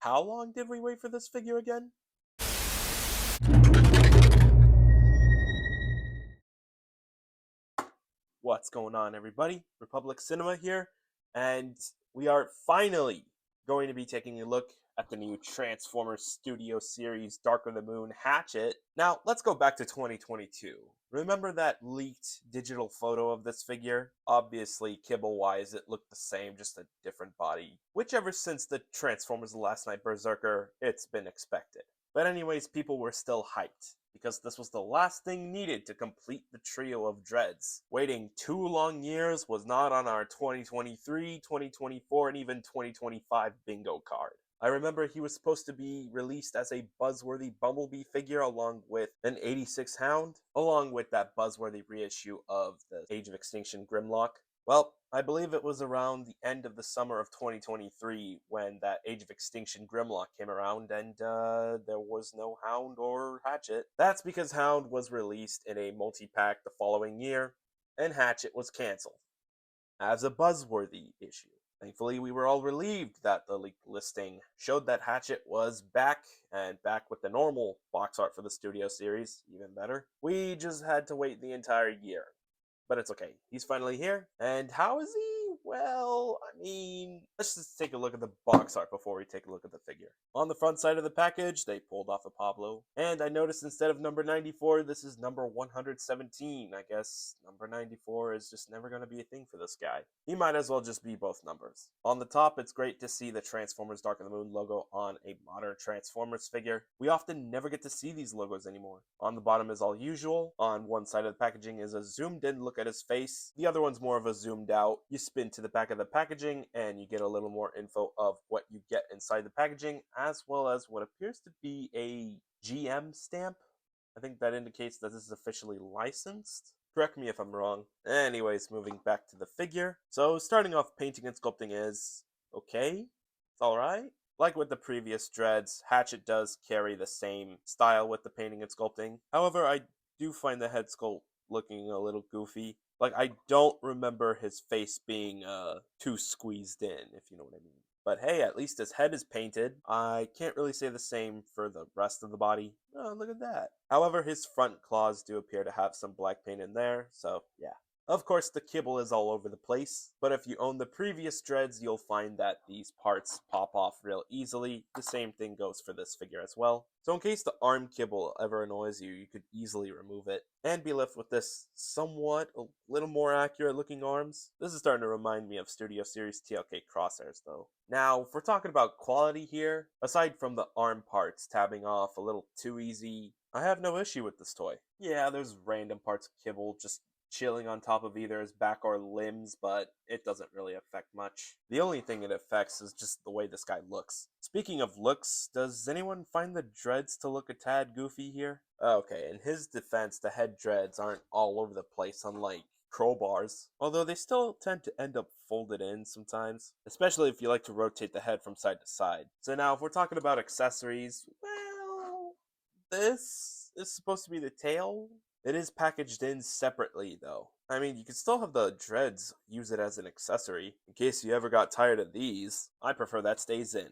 How long did we wait for this figure again? What's going on, everybody? Republic Cinema here, and we are finally going to be taking a look at the new Transformers Studio Series Dark of the Moon Hatchet. Now, let's go back to 2022. Remember that leaked digital photo of this figure? Obviously, kibble-wise, it looked the same, just a different body. Which ever since the Transformers The Last Night Berserker, it's been expected. But anyways, people were still hyped, because this was the last thing needed to complete the trio of Dreads. Waiting 2 long years was not on our 2023, 2024, and even 2025 bingo card. I remember he was supposed to be released as a buzzworthy Bumblebee figure along with an 86 Hound, along with that buzzworthy reissue of the Age of Extinction Grimlock. Well, I believe it was around the end of the summer of 2023 when that Age of Extinction Grimlock came around and there was no Hound or Hatchet. That's because Hound was released in a multi-pack the following year, and Hatchet was cancelled as a buzzworthy issue. Thankfully, we were all relieved that the leaked listing showed that Hatchet was back, and back with the normal box art for the Studio Series, even better. We just had to wait the entire year. But it's okay. He's finally here. And how is he? Well, I mean, let's just take a look at the box art before we take a look at the figure. On the front side of the package, they pulled off a Pablo. And I noticed instead of number 94, this is number 117. I guess number 94 is just never going to be a thing for this guy. He might as well just be both numbers. On the top, it's great to see the Transformers Dark of the Moon logo on a modern Transformers figure. We often never get to see these logos anymore. On the bottom is all usual. On one side of the packaging is a zoomed in look at his face. The other one's more of a zoomed out. You spin to the back of the packaging and you get a little more info of what you get inside the packaging, as well as what appears to be a GM stamp. I think that indicates that this is officially licensed. Correct me if I'm wrong. Anyways, moving back to the figure. So starting off, painting and sculpting is okay. It's alright. Like with the previous Dreads, Hatchet does carry the same style with the painting and sculpting. However, I do find the head sculpt looking a little goofy. Like, I don't remember his face being too squeezed in, if you know what I mean. But hey, at least his head is painted. I can't really say the same for the rest of the body. Oh, look at that. However, his front claws do appear to have some black paint in there, so yeah. Of course, the kibble is all over the place, but if you own the previous Dreads, you'll find that these parts pop off real easily. The same thing goes for this figure as well. So in case the arm kibble ever annoys you, you could easily remove it, and be left with this somewhat a little more accurate looking arms. This is starting to remind me of Studio Series TLK crosshairs though. Now, if we're talking about quality here, aside from the arm parts tabbing off a little too easy, I have no issue with this toy. Yeah, there's random parts of kibble just chilling on top of either his back or limbs, but it doesn't really affect much. The only thing it affects is just the way this guy looks. Speaking of looks, does anyone find the Dreads to look a tad goofy here? Okay, in his defense, the head Dreads aren't all over the place unlike crowbars, although they still tend to end up folded in sometimes, especially if you like to rotate the head from side to side. So now if we're talking about accessories, well, this is supposed to be the tail. It is packaged in separately, though. I mean, you could still have the Dreads use it as an accessory, in case you ever got tired of these. I prefer that stays in.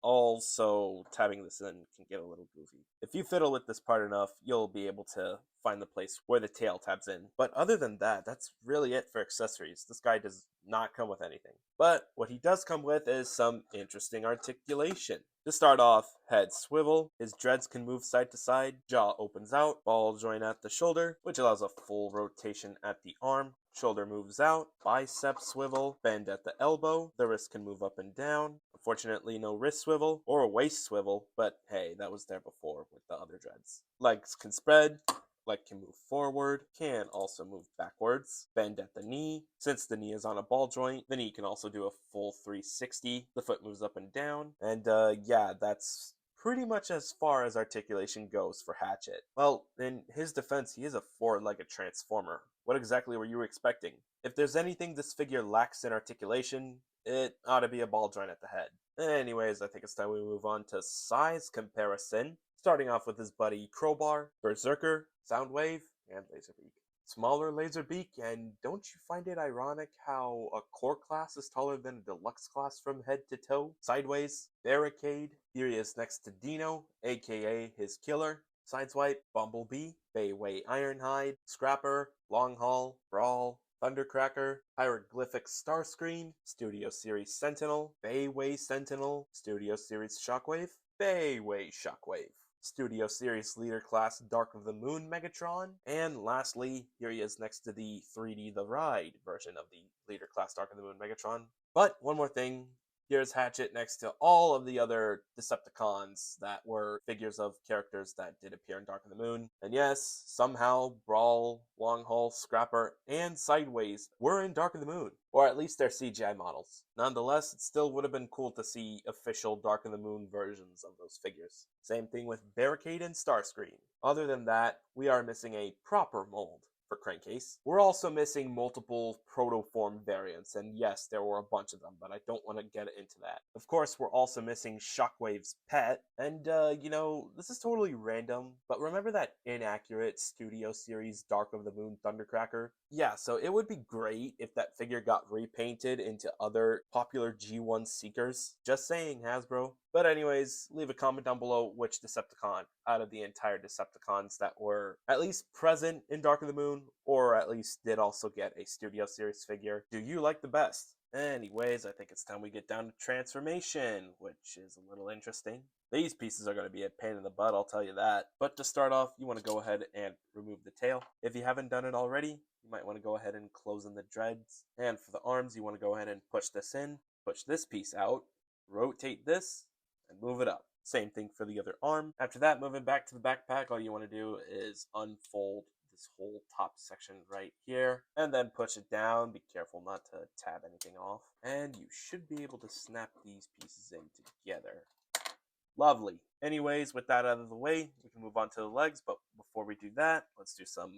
Also, tabbing this in can get a little goofy. If you fiddle with this part enough, you'll be able to find the place where the tail tabs in. But other than that, that's really it for accessories. This guy does not come with anything. But what he does come with is some interesting articulation. To start off, head swivel, his Dreads can move side to side, jaw opens out, ball joint at the shoulder, which allows a full rotation at the arm, shoulder moves out, bicep swivel, bend at the elbow, the wrist can move up and down. Unfortunately, no wrist swivel or a waist swivel, but hey, that was there before with the other Dreads. Legs can spread, leg can move forward, can also move backwards, bend at the knee. Since the knee is on a ball joint, the knee can also do a full 360. The foot moves up and down, and yeah, that's pretty much as far as articulation goes for Hatchet. Well, in his defense, he is a four-legged transformer. What exactly were you expecting? If there's anything this figure lacks in articulation, it ought to be a ball joint at the head. Anyways, I think it's time we move on to size comparison. Starting off with his buddy Crowbar, Berserker, Soundwave, and Laserbeak. smaller laser beak, and don't you find it ironic how a core class is taller than a deluxe class from head to toe? Sideways, Barricade, here he is next to Dino, aka his killer. Sideswipe, Bumblebee, Bayway Ironhide, Scrapper, Long Haul, Brawl, Thundercracker, Hieroglyphic Starscreen, Studio Series Sentinel, Bayway Sentinel, Studio Series Shockwave, Bayway Shockwave, Studio Series Leader Class Dark of the Moon Megatron, and lastly, here he is next to the 3D The Ride version of the Leader Class Dark of the Moon Megatron. But one more thing, here's Hatchet next to all of the other Decepticons that were figures of characters that did appear in Dark of the Moon. And yes, somehow Brawl, Long Haul, Scrapper, and Sideways were in Dark of the Moon, or at least their CGI models. Nonetheless, it still would have been cool to see official Dark of the Moon versions of those figures. Same thing with Barricade and Starscream. Other than that, we are missing a proper mold for Crankcase. We're also missing multiple protoform variants, and yes, there were a bunch of them, but I don't want to get into that. Of course, we're also missing Shockwave's pet, and this is totally random, but remember that inaccurate Studio Series Dark of the Moon Thundercracker? Yeah, so it would be great if that figure got repainted into other popular G1 Seekers. Just saying, Hasbro. But anyways, leave a comment down below which Decepticon out of the entire Decepticons that were at least present in Dark of the Moon, or at least did also get a Studio Series figure, do you like the best? Anyways, I think it's time we get down to transformation, which is a little interesting. These pieces are going to be a pain in the butt, I'll tell you that. But to start off, you want to go ahead and remove the tail. If you haven't done it already, you might want to go ahead and close in the dreads. And for the arms, you want to go ahead and push this in, push this piece out, rotate this, and move it up. Same thing for the other arm. After that, moving back to the backpack, all you want to do is unfold this whole top section right here, and then push it down. Be careful not to tab anything off, and you should be able to snap these pieces in together. Lovely. Anyways, with that out of the way, we can move on to the legs, but before we do that, let's do some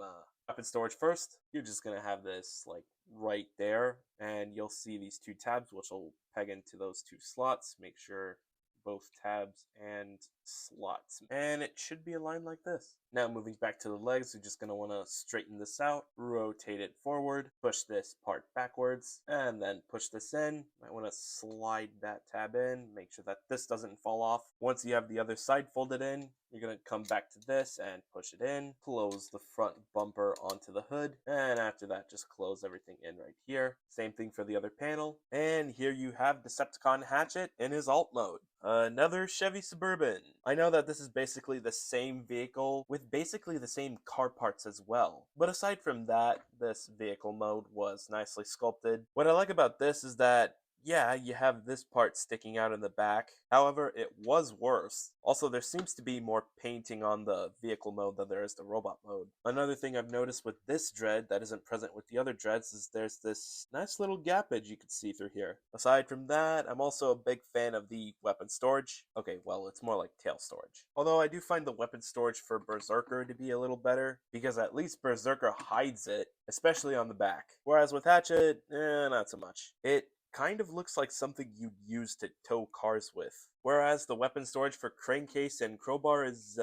weapon storage first. You're just going to have this like right there, and you'll see these two tabs which will peg into those two slots. Make sure both tabs and slots, and it should be aligned like this. Now moving back to the legs, you're just going to want to straighten this out, rotate it forward, push this part backwards, and then push this in. Might want to slide that tab in, make sure that this doesn't fall off. Once you have the other side folded in, you're going to come back to this and push it in, close the front bumper onto the hood, and after that just close everything in right here. Same thing for the other panel, and here you have Decepticon Hatchet in his alt mode. Another Chevy Suburban. I know that this is basically the same vehicle with basically the same car parts as well, but aside from that, this vehicle mode was nicely sculpted. What I like about this is that yeah, you have this part sticking out in the back. However, it was worse. Also, there seems to be more painting on the vehicle mode than there is the robot mode. Another thing I've noticed with this dread that isn't present with the other dreads is there's this nice little gappage you can see through here. Aside from that, I'm also a big fan of the weapon storage. Okay, well, it's more like tail storage. Although I do find the weapon storage for Berserker to be a little better, because at least Berserker hides it, especially on the back. Whereas with Hatchet, not so much. It kind of looks like something you'd use to tow cars with. Whereas the weapon storage for Crankcase and Crowbar is,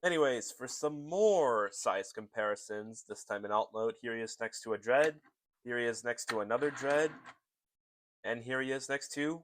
Anyways, for some more size comparisons, this time in alt mode, here he is next to a dread, here he is next to another dread, and here he is next to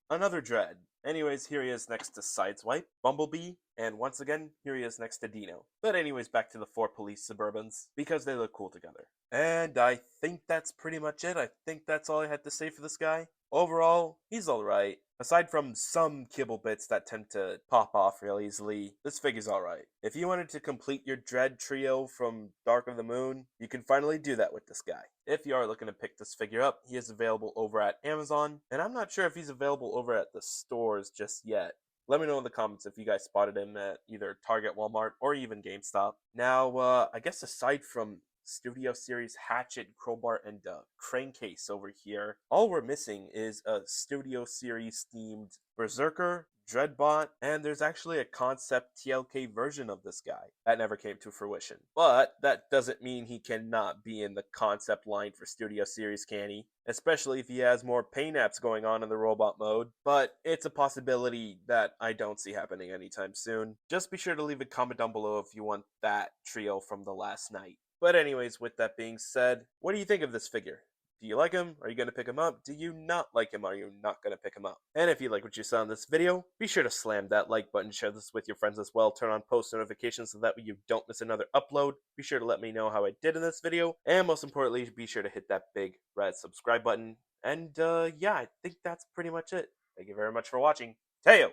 another dread. Anyways, here he is next to Sideswipe, Bumblebee, and once again, here he is next to Dino. But anyways, back to the 4 police Suburbans, because they look cool together. And I think that's pretty much it. I think that's all I had to say for this guy. Overall, he's alright. Aside from some kibble bits that tend to pop off real easily, this figure's alright. If you wanted to complete your Dread trio from Dark of the Moon, you can finally do that with this guy. If you are looking to pick this figure up, he is available over at Amazon, and I'm not sure if he's available over at the stores just yet. Let me know in the comments if you guys spotted him at either Target, Walmart, or even GameStop. Now, I guess aside from Studio Series Hatchet, Crowbar, and Crankcase over here, all we're missing is a Studio Series themed Berserker, Dreadbot, and there's actually a concept TLK version of this guy that never came to fruition. But that doesn't mean he cannot be in the concept line for Studio Series, can he? Especially if he has more pain apps going on in the robot mode, but it's a possibility that I don't see happening anytime soon. Just be sure to leave a comment down below if you want that trio from the last night. But anyways, with that being said, what do you think of this figure? Do you like him? Are you going to pick him up? Do you not like him? Are you not going to pick him up? And if you like what you saw in this video, be sure to slam that like button, share this with your friends as well, turn on post notifications so that way you don't miss another upload. Be sure to let me know how I did in this video, and most importantly, be sure to hit that big red subscribe button. And yeah, I think that's pretty much it. Thank you very much for watching. Teo!